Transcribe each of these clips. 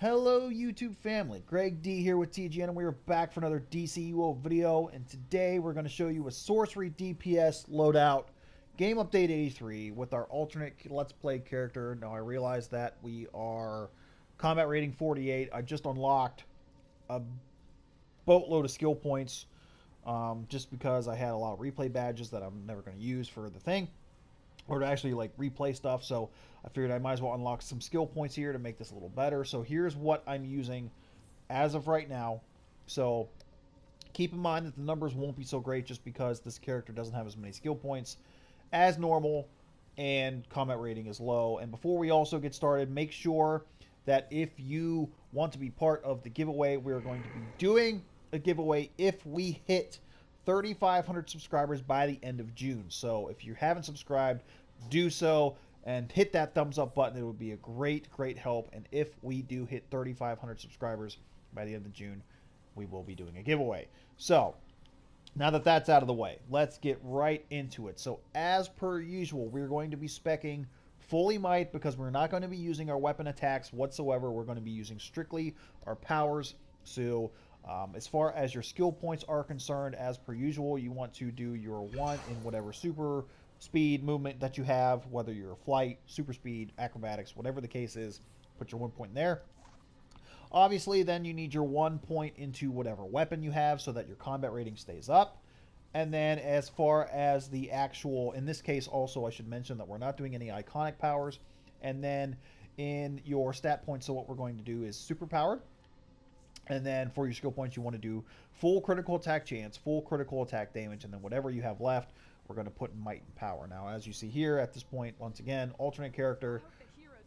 Hello YouTube family, Greg D here with TGN, and we are back for another DCUO video, and today we're going to show you a Sorcery DPS Loadout Game Update 83 with our alternate Let's Play character. Now I realize that we are combat rating 48. I just unlocked a boatload of skill points just because I had a lot of replay badges that I'm never going to use for the thing, or to actually like replay stuff. So I figured I might as well unlock some skill points here to make this a little better. So here's what I'm using as of right now. So keep in mind that the numbers won't be so great just because this character doesn't have as many skill points as normal and combat rating is low. And before we also get started, make sure that if you want to be part of the giveaway, we're going to be doing a giveaway if we hit 3,500 subscribers by the end of June. So if you haven't subscribed, do so and hit that thumbs up button. It would be a great help. And if we do hit 3,500 subscribers by the end of June, we will be doing a giveaway. So now that that's out of the way, let's get right into it. So as per usual, we're going to be speccing fully might because we're not going to be using our weapon attacks whatsoever. We're going to be using strictly our powers. So as far as your skill points are concerned, as per usual, you want to do your 1 in whatever super speed movement that you have, whether you're flight, super speed, acrobatics, whatever the case is, put your 1 point in there. Obviously, then you need your 1 point into whatever weapon you have so that your combat rating stays up. And then as far as the actual, in this case also I should mention that we're not doing any iconic powers. And then in your stat points, so what we're going to do is super powered. And then for your skill points, you want to do full critical attack chance, full critical attack damage, and then whatever you have left, we're going to put in might and power. Now, as you see here at this point, once again, alternate character,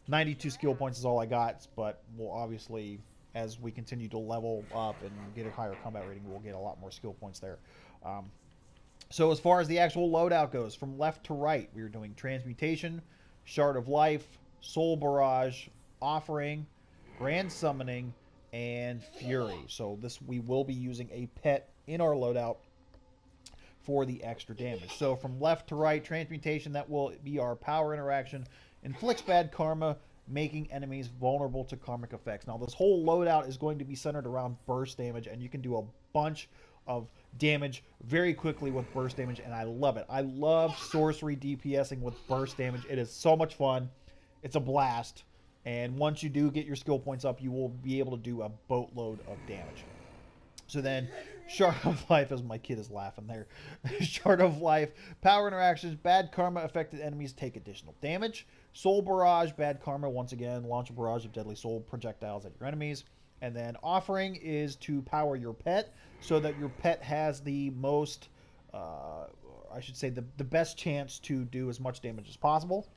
92 skill points is all I got, but we'll obviously, as we continue to level up and get a higher combat rating, we'll get a lot more skill points there. So as far as the actual loadout goes, from left to right, we are doing Transmutation, Shard of Life, Soul Barrage, Offering, Grand Summoning, and Fury. So this, we will be using a pet in our loadout for the extra damage. So from left to right, Transmutation, that will be our power interaction, inflicts bad karma, making enemies vulnerable to karmic effects. Now this whole loadout is going to be centered around burst damage, and you can do a bunch of damage very quickly with burst damage, and I love it. I love sorcery DPSing with burst damage. It is so much fun. It's a blast. And once you do get your skill points up, you will be able to do a boatload of damage. So then, Shard of Life, as my kid is laughing there. Shard of Life, power interactions, bad karma affected enemies take additional damage. Soul Barrage, bad karma, once again, launch a barrage of deadly soul projectiles at your enemies. And then Offering is to power your pet so that your pet has the most, I should say, the best chance to do as much damage as possible.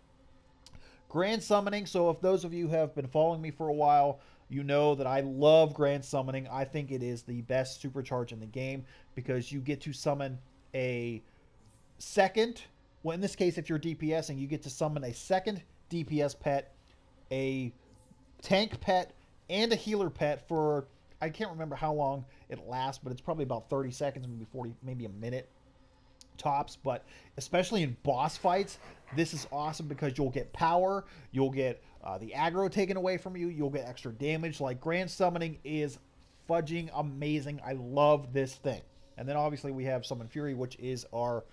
Grand Summoning, so if those of you have been following me for a while, you know that I love Grand Summoning. I think it is the best supercharge in the game because you get to summon a second, well in this case if you're DPSing, you get to summon a second DPS pet, a tank pet, and a healer pet for, I can't remember how long it lasts, but it's probably about 30 seconds, maybe 40, maybe a minute tops. But especially in boss fights, this is awesome because you'll get power, you'll get the aggro taken away from you, you'll get extra damage. Like, Grand Summoning is fudging amazing. I love this thing. And then obviously we have Summon Fury, which is our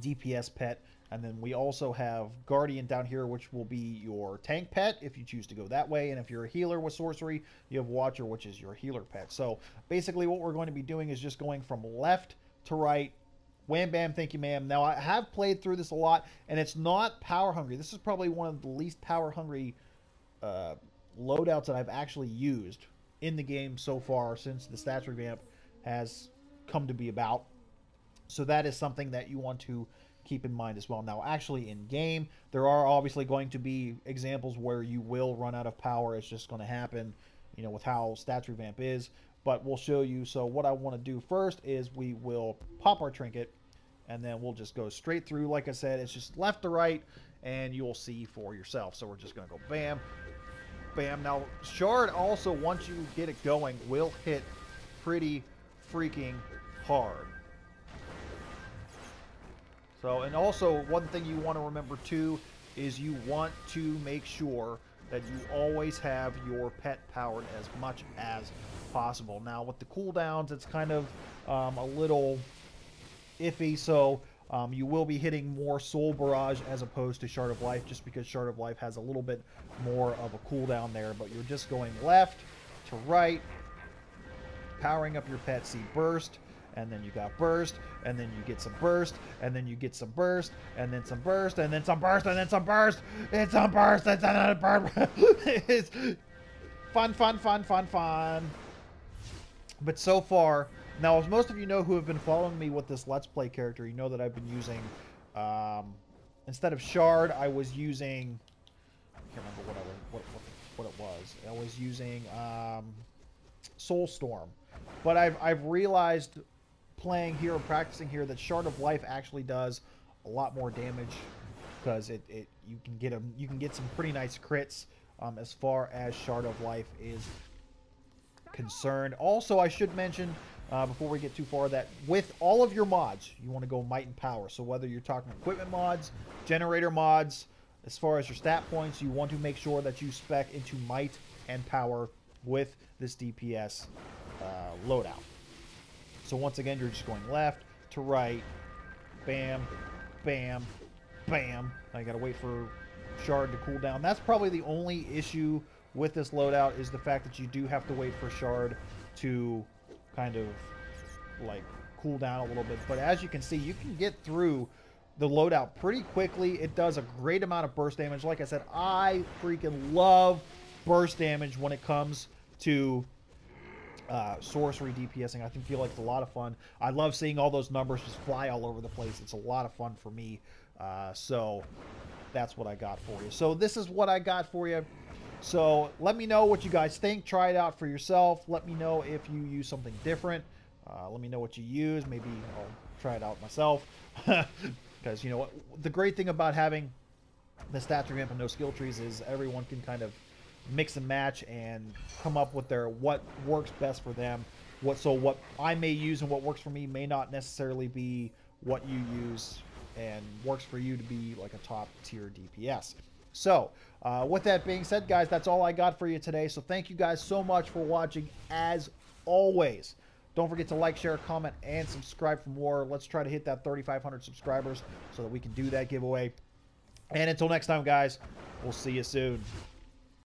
DPS pet. And then we also have Guardian down here, which will be your tank pet if you choose to go that way. And if you're a healer with sorcery, you have Watcher, which is your healer pet. So basically what we're going to be doing is just going from left to right. Wham bam, thank you ma'am. Now I have played through this a lot, and it's not power hungry. This is probably one of the least power hungry loadouts that I've actually used in the game so far since the stats revamp has come to be about. So that is something that you want to keep in mind as well. Now actually in game, there are obviously going to be examples where you will run out of power. It's just going to happen, you know, with how stats revamp is. But we'll show you. So what I want to do first is we will pop our trinket, and then we'll just go straight through. Like I said, it's just left to right, and you'll see for yourself. So we're just going to go bam, bam. Now, Shard also, once you get it going, will hit pretty freaking hard. So, and also, one thing you want to remember, too, is you want to make sure that you always have your pet powered as much as possible. Now, with the cooldowns, it's kind of a little iffy, so you will be hitting more Soul Barrage as opposed to Shard of Life, just because Shard of Life has a little bit more of a cooldown there, but you're just going left to right, powering up your pet. See burst, and then you got burst, and then you get some burst, and then you get some burst, and then some burst, and then some burst, and then some burst, and some burst, and another burst. It's fun, fun, fun, fun, fun. But so far, now as most of you know who have been following me with this Let's Play character, you know that I've been using, instead of Shard, I was using, I can't remember what it was. I was using Soulstorm. But I've realized playing here and practicing here that Shard of Life actually does a lot more damage, because you can get some pretty nice crits as far as Shard of Life is concerned. Also, I should mention before we get too far that with all of your mods, you want to go might and power. So whether you're talking equipment mods, generator mods, as far as your stat points, you want to make sure that you spec into might and power with this DPS loadout. So once again, you're just going left to right, bam, bam, bam. I gotta wait for Shard to cool down. That's probably the only issue with this loadout, is the fact that you do have to wait for Shard to kind of like cool down a little bit. But as you can see, you can get through the loadout pretty quickly. It does a great amount of burst damage. Like I said, I freaking love burst damage when it comes to sorcery DPSing. I feel like it's a lot of fun. I love seeing all those numbers just fly all over the place. It's a lot of fun for me. So that's what I got for you. So this is what I got for you. So let me know what you guys think. Try it out for yourself. Let me know if you use something different. Let me know what you use. Maybe I'll try it out myself. Because, you know what, the great thing about having the stat tree ramp and no skill trees is everyone can kind of mix and match and come up with their what works best for them. What I may use and what works for me may not necessarily be what you use and works for you to be like a top tier DPS. So with that being said, guys, that's all I got for you today. So thank you guys so much for watching. As always, don't forget to like, share, comment, and subscribe for more. Let's try to hit that 3,500 subscribers so that we can do that giveaway. And until next time, guys, we'll see you soon.